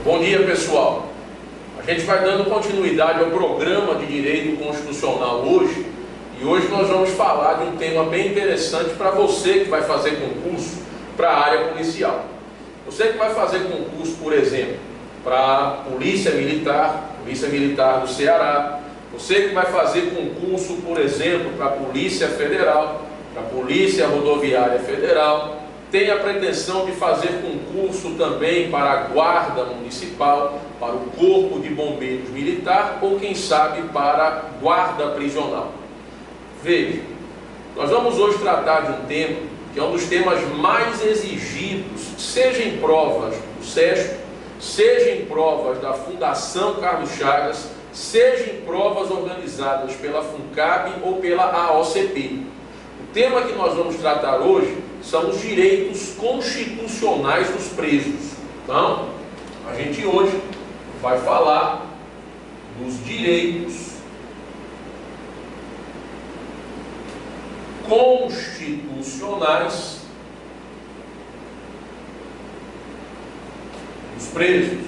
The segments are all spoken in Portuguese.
Bom dia, pessoal. A gente vai dando continuidade ao programa de Direito Constitucional hoje, e hoje nós vamos falar de um tema bem interessante para você que vai fazer concurso para a área policial. Você que vai fazer concurso, por exemplo, para a Polícia Militar do Ceará, você que vai fazer concurso, por exemplo, para a Polícia Federal, para a Polícia Rodoviária Federal, tem a pretensão de fazer concurso também para a Guarda Municipal, para o Corpo de Bombeiros Militar ou, quem sabe, para a Guarda Prisional. Veja, nós vamos hoje tratar de um tema que é um dos temas mais exigidos, seja em provas do SESC, seja em provas da Fundação Carlos Chagas, seja em provas organizadas pela FUNCAB ou pela AOCP. O tema que nós vamos tratar hoje são os direitos constitucionais dos presos. Então, a gente hoje vai falar dos direitos constitucionais dos presos.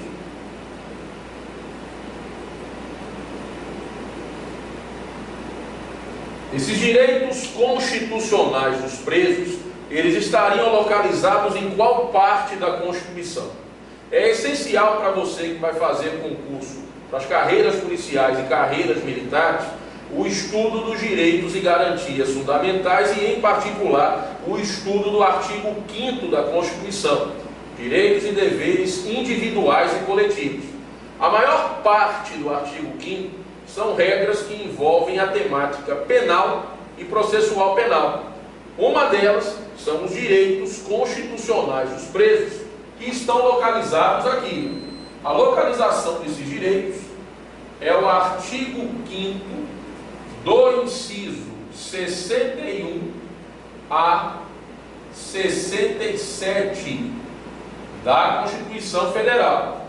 Esses direitos constitucionais dos presos, eles estariam localizados em qual parte da Constituição? É essencial para você que vai fazer concurso para as carreiras policiais e carreiras militares, o estudo dos direitos e garantias fundamentais e, em particular, o estudo do artigo 5º da Constituição, direitos e deveres individuais e coletivos. A maior parte do artigo 5º são regras que envolvem a temática penal e processual penal. Uma delas são os direitos constitucionais dos presos, que estão localizados aqui. A localização desses direitos é o artigo 5º do inciso 61 a 67 da Constituição Federal.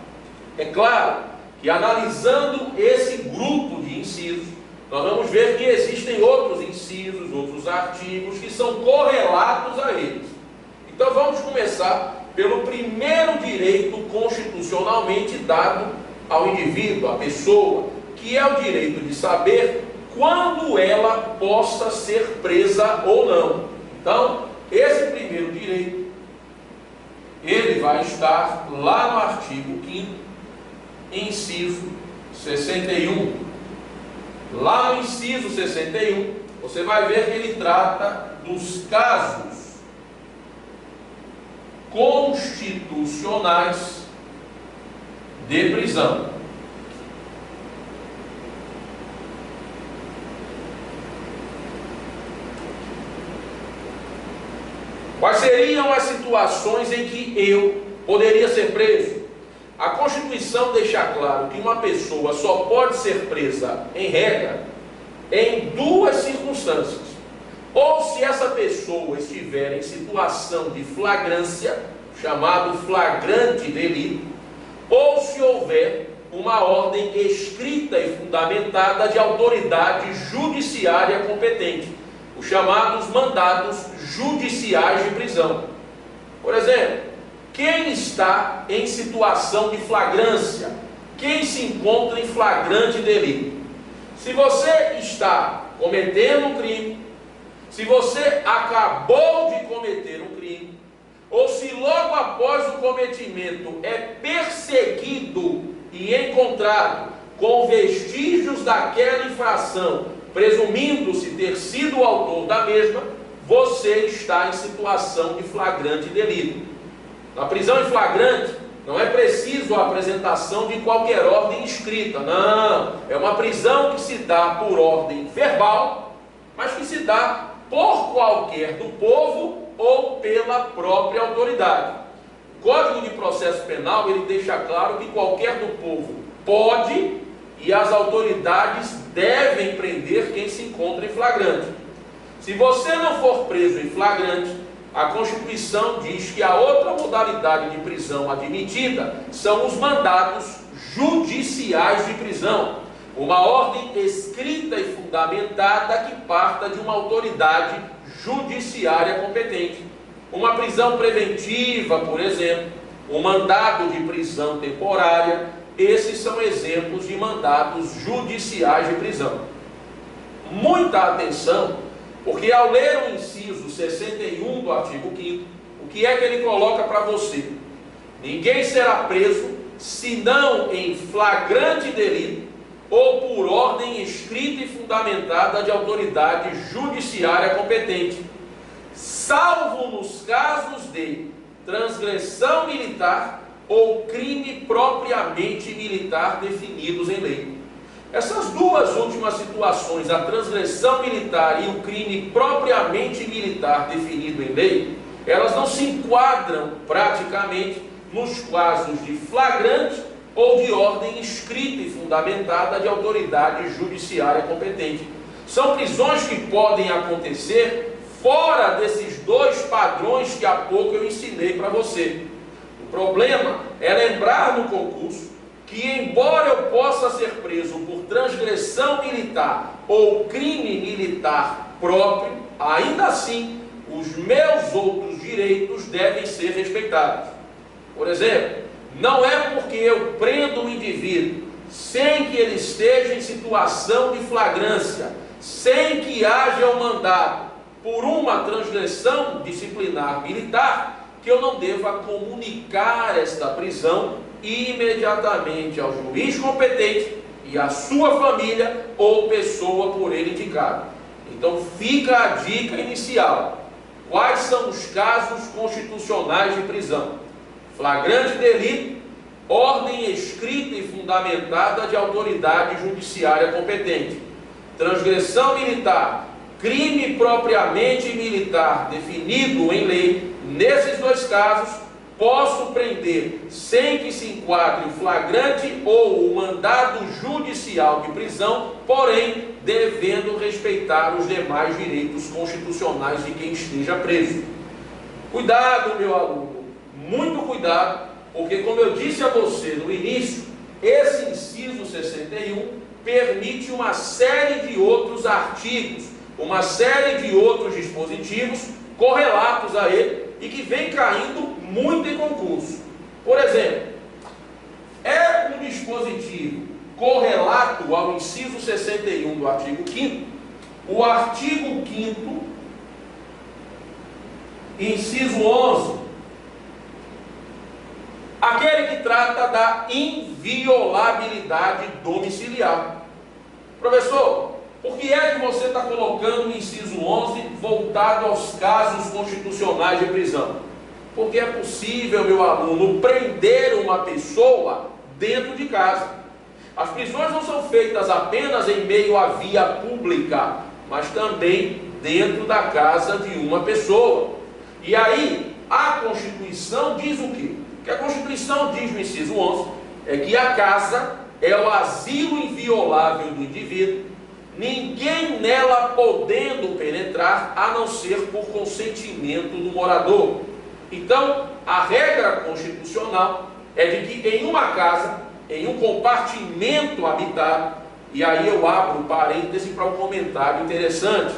É claro que, analisando esse grupo de incisos, nós vamos ver que existem outros incisos, outros artigos que são correlatos a eles. Então vamos começar pelo primeiro direito constitucionalmente dado ao indivíduo, à pessoa, que é o direito de saber quando ela possa ser presa ou não. Então, esse primeiro direito, ele vai estar lá no artigo 5º, inciso 61. Lá no inciso 61, você vai ver que ele trata dos casos constitucionais de prisão. Quais seriam as situações em que eu poderia ser preso? A Constituição deixa claro que uma pessoa só pode ser presa, em regra, em duas circunstâncias. Ou se essa pessoa estiver em situação de flagrância, chamado flagrante delito, ou se houver uma ordem escrita e fundamentada de autoridade judiciária competente, os chamados mandados judiciais de prisão. Por exemplo, quem está em situação de flagrância? Quem se encontra em flagrante delito? Se você está cometendo um crime, se você acabou de cometer um crime, ou se logo após o cometimento é perseguido e encontrado com vestígios daquela infração, presumindo-se ter sido o autor da mesma, você está em situação de flagrante delito. Na prisão em flagrante, não é preciso a apresentação de qualquer ordem escrita, não. É uma prisão que se dá por ordem verbal, mas que se dá por qualquer do povo ou pela própria autoridade. O Código de Processo Penal, ele deixa claro que qualquer do povo pode e as autoridades devem prender quem se encontra em flagrante. Se você não for preso em flagrante, a Constituição diz que a outra modalidade de prisão admitida são os mandados judiciais de prisão, uma ordem escrita e fundamentada que parta de uma autoridade judiciária competente. Uma prisão preventiva, por exemplo, um mandado de prisão temporária, esses são exemplos de mandados judiciais de prisão. Muita atenção, porque ao ler o inciso 61 do artigo 5º, o que é que ele coloca para você? Ninguém será preso, senão em flagrante delito ou por ordem escrita e fundamentada de autoridade judiciária competente, salvo nos casos de transgressão militar ou crime propriamente militar definidos em lei. Essas duas últimas situações, a transgressão militar e o crime propriamente militar definido em lei, elas não se enquadram praticamente nos casos de flagrante ou de ordem escrita e fundamentada de autoridade judiciária competente. São prisões que podem acontecer fora desses dois padrões que há pouco eu ensinei para você. O problema é lembrar no concurso que, embora eu possa ser preso por transgressão militar ou crime militar próprio, ainda assim os meus outros direitos devem ser respeitados. Por exemplo, não é porque eu prendo um indivíduo sem que ele esteja em situação de flagrância, sem que haja um mandado por uma transgressão disciplinar militar, que eu não deva comunicar esta prisão imediatamente ao juiz competente e à sua família ou pessoa por ele indicada. Então fica a dica inicial. Quais são os casos constitucionais de prisão? Flagrante delito, ordem escrita e fundamentada de autoridade judiciária competente. Transgressão militar, crime propriamente militar definido em lei. Nesses dois casos, posso prender sem que se enquadre o flagrante ou o mandado judicial de prisão, porém devendo respeitar os demais direitos constitucionais de quem esteja preso. Cuidado, meu aluno, muito cuidado, porque como eu disse a você no início, esse inciso 61 permite uma série de outros artigos, uma série de outros dispositivos correlatos a ele e que vem caindo muito em concurso. Por exemplo, é um dispositivo correlato ao inciso 61 do artigo 5º, o artigo 5º, inciso 11, aquele que trata da inviolabilidade domiciliar. Professor, por que é que você está colocando o inciso 11 voltado aos casos constitucionais de prisão? Porque é possível, meu aluno, prender uma pessoa dentro de casa. As prisões não são feitas apenas em meio à via pública, mas também dentro da casa de uma pessoa. E aí, a Constituição diz o quê? O que a Constituição diz no inciso 11 é que a casa é o asilo inviolável do indivíduo, ninguém nela podendo penetrar, a não ser por consentimento do morador. Então, a regra constitucional é de que em uma casa, em um compartimento habitado, e aí eu abro parêntese para um comentário interessante.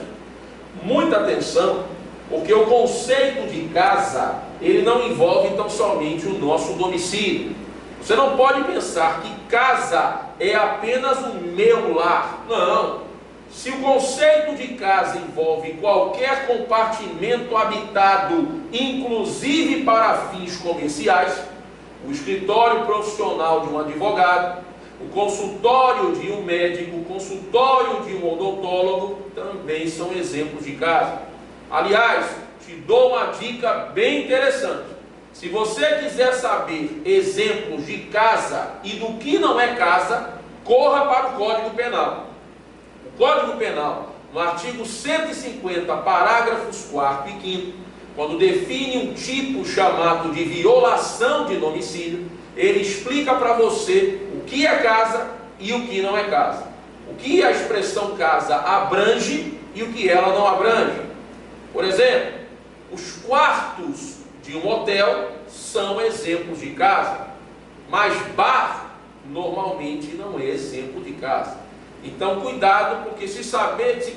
Muita atenção, porque o conceito de casa, ele não envolve tão somente o nosso domicílio. Você não pode pensar que casa é apenas o meu lar. Não. Se o conceito de casa envolve qualquer compartimento habitado, inclusive para fins comerciais, o escritório profissional de um advogado, o consultório de um médico, o consultório de um odontólogo, também são exemplos de casa. Aliás, te dou uma dica bem interessante. Se você quiser saber exemplos de casa e do que não é casa, corra para o Código Penal. O Código Penal, no artigo 150, parágrafos 4º e 5º, quando define um tipo chamado de violação de domicílio, ele explica para você o que é casa e o que não é casa. O que a expressão casa abrange e o que ela não abrange. Por exemplo, os quartos de um hotel são exemplos de casa, mas bar normalmente não é exemplo de casa. Então cuidado, porque se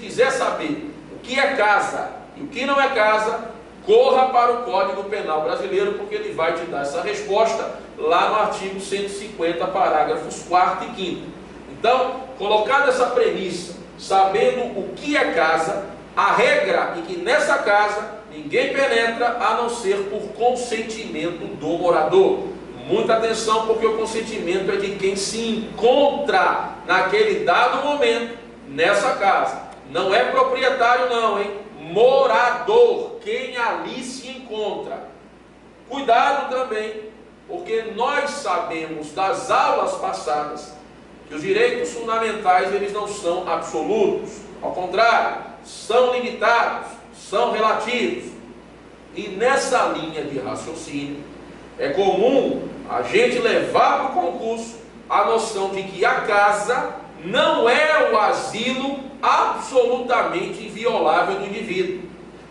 quiser saber o que é casa E o que não é casa, corra para o Código Penal brasileiro, porque ele vai te dar essa resposta lá no artigo 150, parágrafos 4º e 5º. Então, colocada essa premissa, sabendo o que é casa, a regra é que nessa casa ninguém penetra a não ser por consentimento do morador. Muita atenção, porque o consentimento é de quem se encontra naquele dado momento nessa casa. Não é proprietário não, hein? Morador, quem ali se encontra. Cuidado também, porque nós sabemos das aulas passadas que os direitos fundamentais eles não são absolutos. Ao contrário, são limitados, são relativos. E nessa linha de raciocínio, é comum a gente levar para o concurso a noção de que a casa não é o asilo absolutamente inviolável do indivíduo.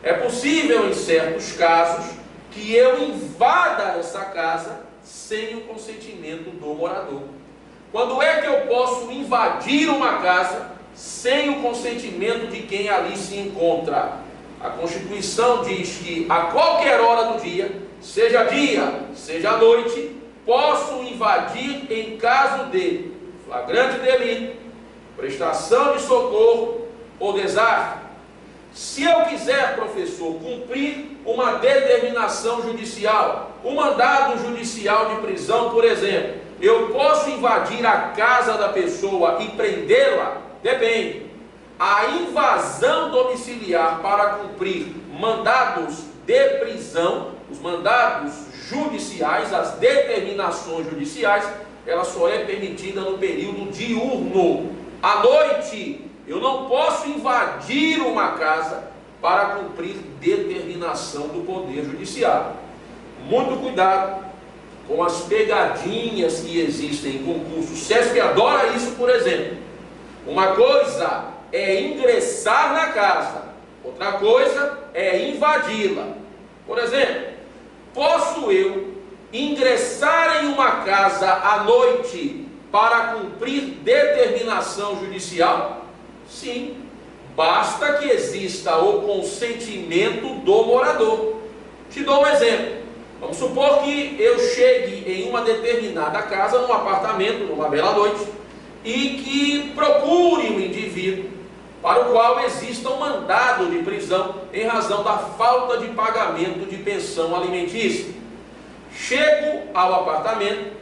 É possível, em certos casos, que eu invada essa casa sem o consentimento do morador. Quando é que eu posso invadir uma casa sem o consentimento de quem ali se encontra? A Constituição diz que a qualquer hora do dia, seja noite, posso invadir em caso de flagrante delito, prestação de socorro ou desastre. Se eu quiser, professor, cumprir uma determinação judicial, um mandado judicial de prisão, por exemplo, eu posso invadir a casa da pessoa e prendê-la? Depende. A invasão domiciliar para cumprir mandados de prisão, os mandados judiciais, as determinações judiciais, ela só é permitida no período diurno. À noite, eu não posso invadir uma casa para cumprir determinação do Poder Judiciário. Muito cuidado com as pegadinhas que existem em concurso. O SESP adora isso, por exemplo. Uma coisa é ingressar na casa, outra coisa é invadi-la. Por exemplo, posso eu ingressar em uma casa à noite para cumprir determinação judicial? Sim, basta que exista o consentimento do morador. Te dou um exemplo. Vamos supor que eu chegue em uma determinada casa, num apartamento, numa bela noite, e que procure um indivíduo para o qual exista um mandado de prisão em razão da falta de pagamento de pensão alimentícia. Chego ao apartamento,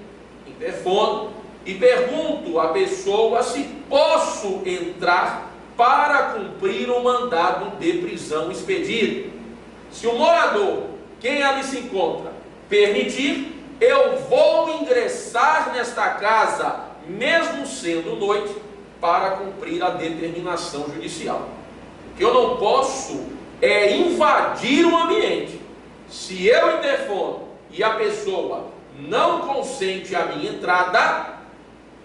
interfono e pergunto à pessoa se posso entrar para cumprir o mandado de prisão expedido. Se o morador, quem ali se encontra, permitir, eu vou ingressar nesta casa, mesmo sendo noite, para cumprir a determinação judicial. O que eu não posso é invadir o ambiente. Se eu interfono e a pessoa não consente a minha entrada,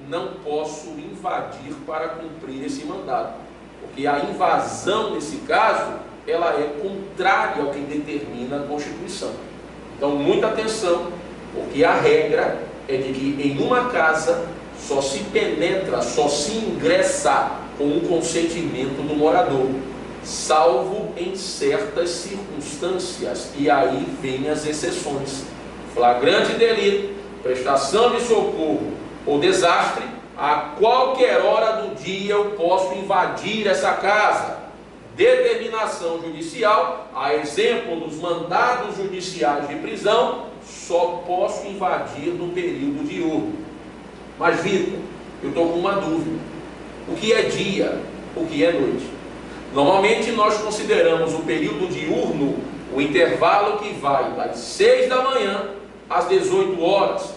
não posso invadir para cumprir esse mandado. Porque a invasão, nesse caso, ela é contrária ao que determina a Constituição. Então, muita atenção, porque a regra é de que em uma casa só se penetra, só se ingressa com o consentimento do morador, salvo em certas circunstâncias, e aí vêm as exceções. Flagrante delito, prestação de socorro ou desastre, a qualquer hora do dia eu posso invadir essa casa. Determinação judicial, a exemplo dos mandados judiciais de prisão, só posso invadir no período diurno. Mas, Vitor, eu estou com uma dúvida. O que é dia? O que é noite? Normalmente nós consideramos o período diurno o intervalo que vai das 6 da manhã às 18 horas.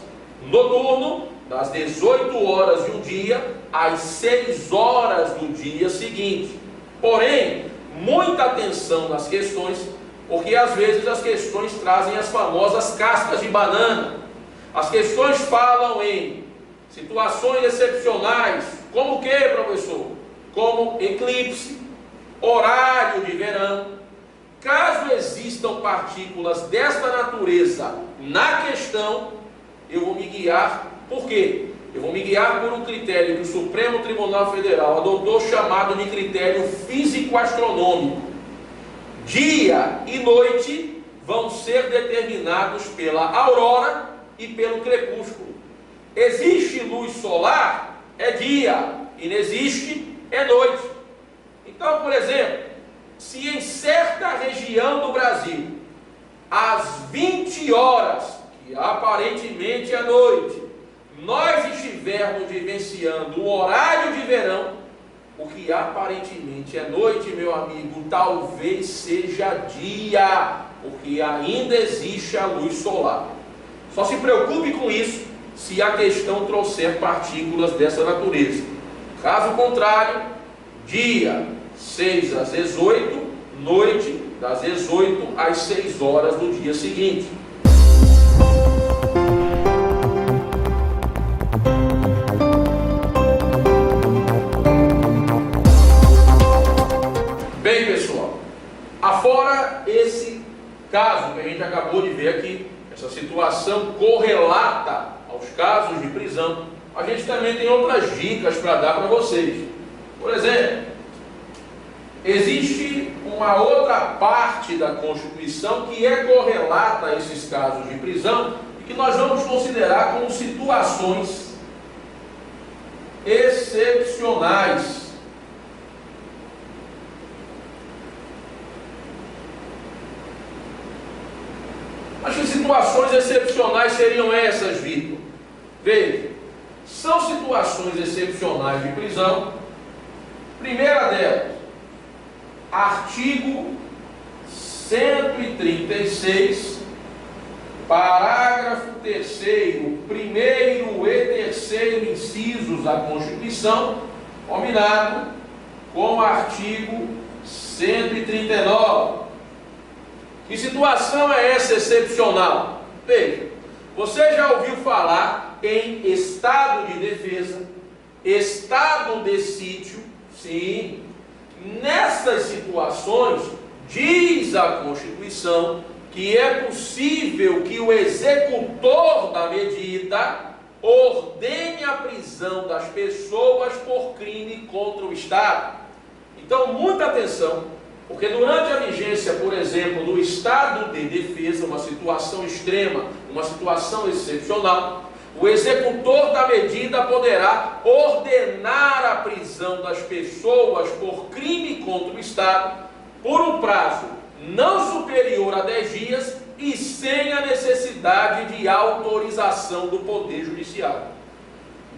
Noturno, das 18 horas de um dia às 6 horas do dia seguinte. Porém, muita atenção nas questões, porque às vezes as questões trazem as famosas cascas de banana. As questões falam em situações excepcionais, como o que, professor? Como eclipse, horário de verão. Caso existam partículas desta natureza na questão, eu vou me guiar, por quê? Eu vou me guiar por um critério que o Supremo Tribunal Federal adotou, chamado de critério físico-astronômico. dia e noite vão ser determinados pela aurora e pelo crepúsculo. Existe luz solar, é dia, e não existe, é noite. Então, por exemplo, se em certa região do Brasil, às 20 horas, que aparentemente é noite, nós estivermos vivenciando o horário de verão, o que aparentemente é noite, meu amigo, talvez seja dia, porque ainda existe a luz solar. Só se preocupe com isso se a questão trouxer partículas dessa natureza. Caso contrário, dia 6 às 18, noite das 18 às 6 horas do dia seguinte. Bem, pessoal, afora esse caso que a gente acabou de ver aqui, essa situação correlata aos casos de prisão, a gente também tem outras dicas para dar para vocês. Por exemplo, existe uma outra parte da Constituição que é correlata a esses casos de prisão e que nós vamos considerar como situações excepcionais. Mas que situações excepcionais seriam essas, Vitor? Veja, são situações excepcionais de prisão. Primeira delas, artigo 136, parágrafo 3º, 1º e 3º incisos da Constituição, combinado com o artigo 139. Que situação é essa excepcional? Veja, você já ouviu falar em estado de defesa, estado de sítio? Sim. Nessas situações, diz a Constituição que é possível que o executor da medida ordene a prisão das pessoas por crime contra o Estado. Então, muita atenção. Porque durante a vigência, por exemplo, do estado de defesa, uma situação extrema, uma situação excepcional, o executor da medida poderá ordenar a prisão das pessoas por crime contra o Estado por um prazo não superior a 10 dias e sem a necessidade de autorização do Poder Judiciário.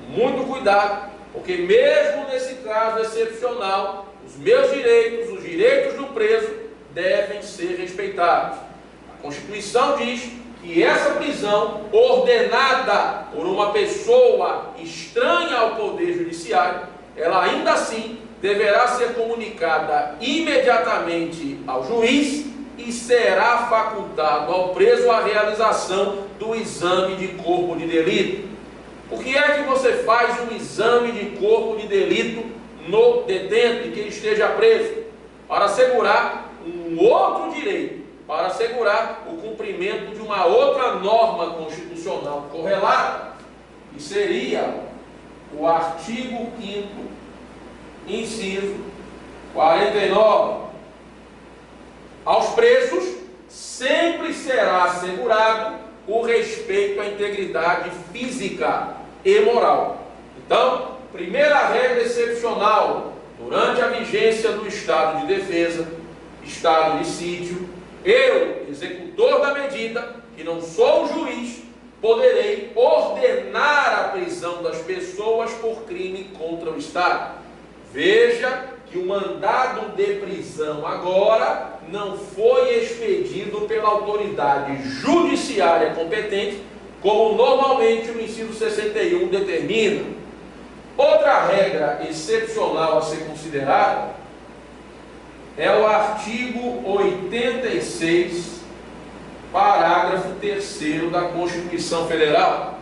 Muito cuidado, porque mesmo nesse caso excepcional, os meus direitos, os direitos do preso, devem ser respeitados. A Constituição diz que essa prisão, ordenada por uma pessoa estranha ao Poder Judiciário, ela ainda assim deverá ser comunicada imediatamente ao juiz e será facultado ao preso a realização do exame de corpo de delito. Por que é que você faz um exame de corpo de delito no detento e que ele esteja preso? Para assegurar um outro direito, para assegurar o cumprimento de uma outra norma constitucional correlata, que seria o artigo 5º, inciso 49. Aos presos sempre será assegurado o respeito à integridade física e moral. Então, primeira regra excepcional, durante a vigência do estado de defesa, estado de sítio, eu, executor da medida, que não sou o juiz, poderei ordenar a prisão das pessoas por crime contra o Estado. Veja que o mandado de prisão agora não foi expedido pela autoridade judiciária competente, como normalmente o inciso 61 determina. Outra regra excepcional a ser considerada é o artigo 86, parágrafo 3º da Constituição Federal.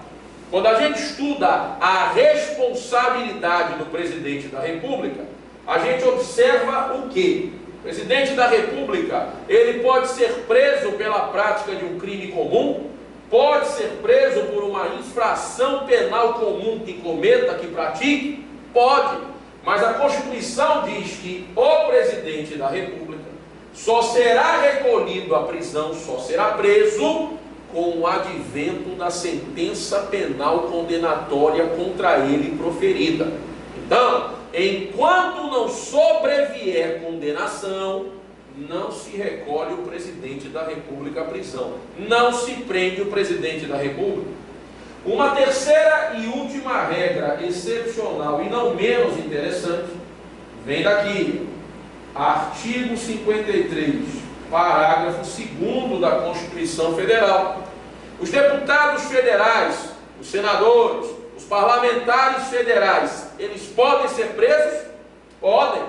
Quando a gente estuda a responsabilidade do presidente da República, a gente observa o quê? O presidente da República, ele pode ser preso pela prática de um crime comum, pode ser preso por uma infração penal comum que cometa, que pratique? Pode. Mas a Constituição diz que o presidente da República só será recolhido à prisão, só será preso com o advento da sentença penal condenatória contra ele proferida. Então, enquanto não sobrevier condenação, não se recolhe o presidente da República à prisão, não se prende o presidente da República. Uma terceira e última regra excepcional e não menos interessante vem daqui, artigo 53, parágrafo 2º da Constituição Federal. Os deputados federais, os senadores, os parlamentares federais, eles podem ser presos? Podem,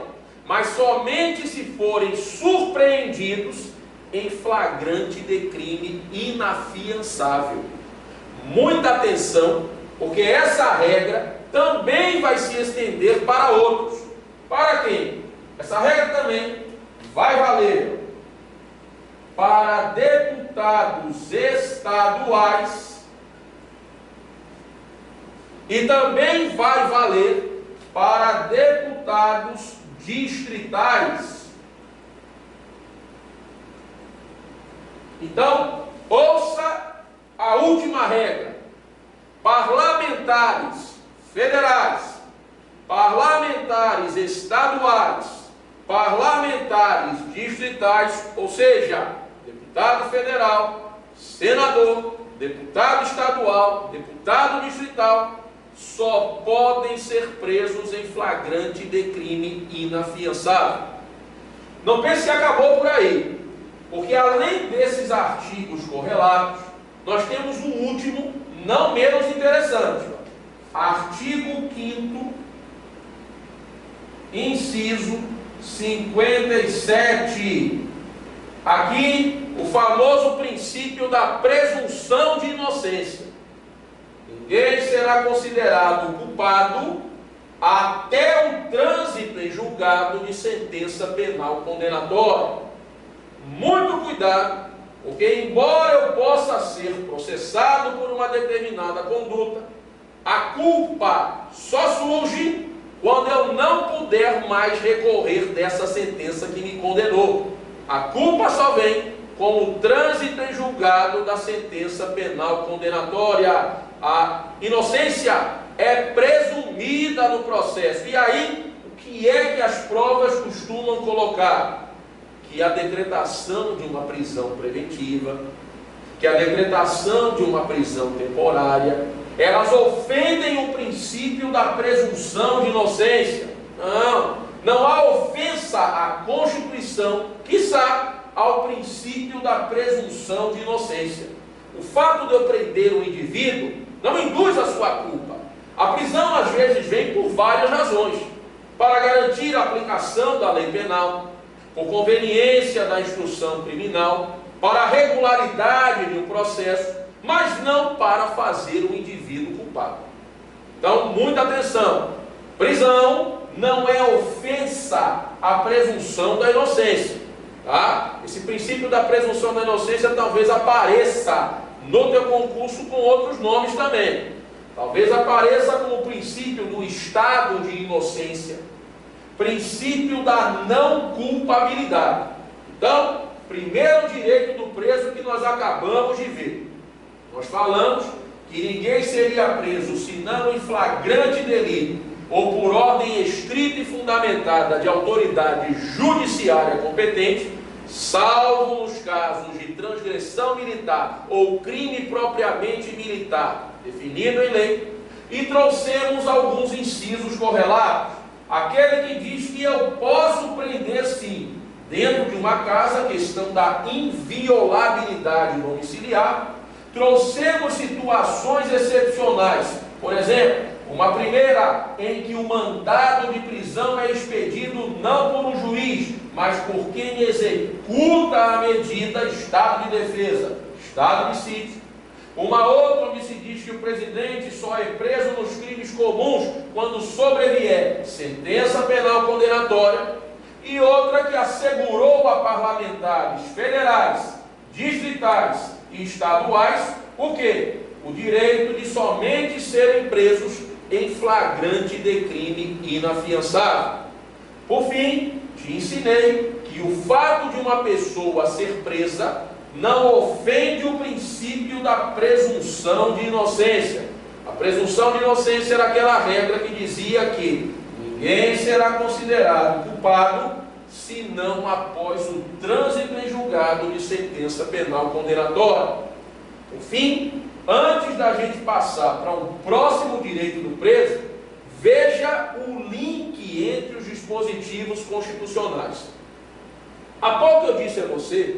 mas somente se forem surpreendidos em flagrante de crime inafiançável. Muita atenção, porque essa regra também vai se estender para outros. Para quem? Essa regra também vai valer para deputados estaduais e também vai valer para deputados distritais. Então, ouça a última regra: parlamentares federais, parlamentares estaduais, parlamentares distritais, ou seja, deputado federal, senador, deputado estadual, deputado distrital, só podem ser presos em flagrante de crime inafiançável. Não pense que acabou por aí, porque além desses artigos correlatos, nós temos um último, não menos interessante. Artigo 5º, inciso 57. Aqui, o famoso princípio da presunção de inocência. Ninguém será considerado culpado até o trânsito em julgado de sentença penal condenatória. Muito cuidado, porque embora eu possa ser processado por uma determinada conduta, a culpa só surge quando eu não puder mais recorrer dessa sentença que me condenou. A culpa só vem com o trânsito em julgado da sentença penal condenatória. A inocência é presumida no processo. E aí, o que é que as provas costumam colocar? Que a decretação de uma prisão preventiva, que a decretação de uma prisão temporária, elas ofendem o princípio da presunção de inocência. Não há ofensa à Constituição, quiçá ao princípio da presunção de inocência. O fato de eu prender um indivíduo não induz a sua culpa. A prisão às vezes vem por várias razões: para garantir a aplicação da lei penal, por conveniência da instrução criminal, para a regularidade de um processo, mas não para fazer o indivíduo culpado. Então, muita atenção: prisão não é ofensa à presunção da inocência. Tá? Esse princípio da presunção da inocência talvez apareça no teu concurso com outros nomes também. Talvez apareça como o princípio do estado de inocência, princípio da não culpabilidade. Então, primeiro direito do preso que nós acabamos de ver. Nós falamos que ninguém seria preso senão em flagrante delito ou por ordem estrita e fundamentada de autoridade judiciária competente, salvo nos casos de transgressão militar ou crime propriamente militar, definido em lei, e trouxemos alguns incisos correlatos. Aquele que diz que eu posso prender sim, dentro de uma casa, a questão da inviolabilidade domiciliar. Trouxemos situações excepcionais, por exemplo, uma primeira em que o mandado de prisão é expedido não por um juiz, mas por quem executa a medida, estado de defesa, estado de sítio. Uma outra onde se diz que o presidente só é preso nos crimes comuns quando sobrevier sentença penal condenatória. E outra que assegurou a parlamentares federais, distritais e estaduais o quê? O direito de somente serem presos em flagrante de crime inafiançável. Por fim, te ensinei que o fato de uma pessoa ser presa não ofende o princípio da presunção de inocência. A presunção de inocência era aquela regra que dizia que ninguém será considerado culpado senão após o trânsito em julgado de sentença penal condenatória. Por fim, antes da gente passar para um próximo direito do preso, veja o link entre os dispositivos constitucionais. Há pouco eu disse a você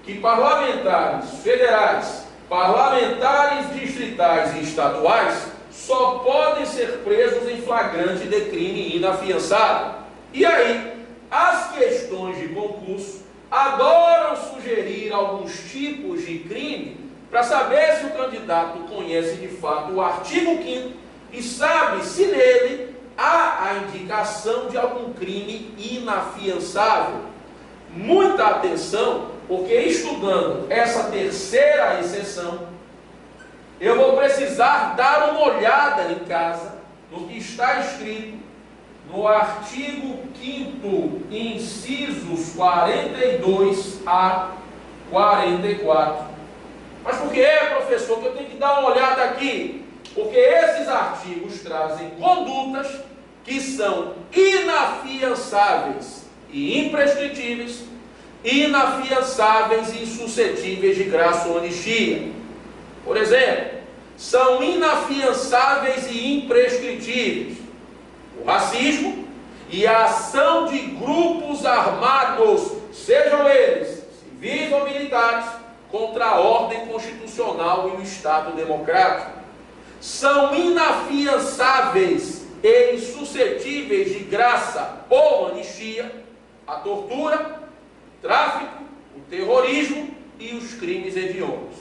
que parlamentares federais, parlamentares distritais e estaduais só podem ser presos em flagrante de crime inafiançável. E aí, as questões de concurso adoram sugerir alguns tipos de crime para saber se o candidato conhece de fato o artigo 5º e sabe se nele há a indicação de algum crime inafiançável. Muita atenção, porque estudando essa terceira exceção, eu vou precisar dar uma olhada em casa no que está escrito no artigo 5º, incisos 42 a 44. Mas por que, professor, que eu tenho que dar uma olhada aqui? Porque esses artigos trazem condutas que são inafiançáveis e imprescritíveis, inafiançáveis e insuscetíveis de graça ou anistia. Por exemplo, são inafiançáveis e imprescritíveis o racismo e a ação de grupos armados, sejam eles civis ou militares, contra a ordem constitucional e o Estado democrático. São inafiançáveis e insuscetíveis de graça ou anistia a tortura, o tráfico, o terrorismo e os crimes hediondos.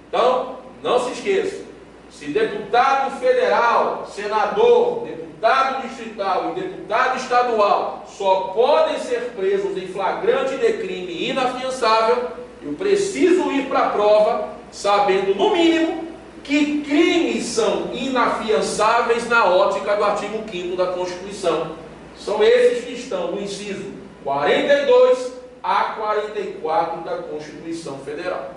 Então, não se esqueça, se deputado federal, senador, deputado distrital e deputado estadual só podem ser presos em flagrante de crime inafiançável, eu preciso ir para a prova sabendo, no mínimo, que crimes são inafiançáveis na ótica do artigo 5º da Constituição. São esses que estão no inciso 42 a 44 da Constituição Federal.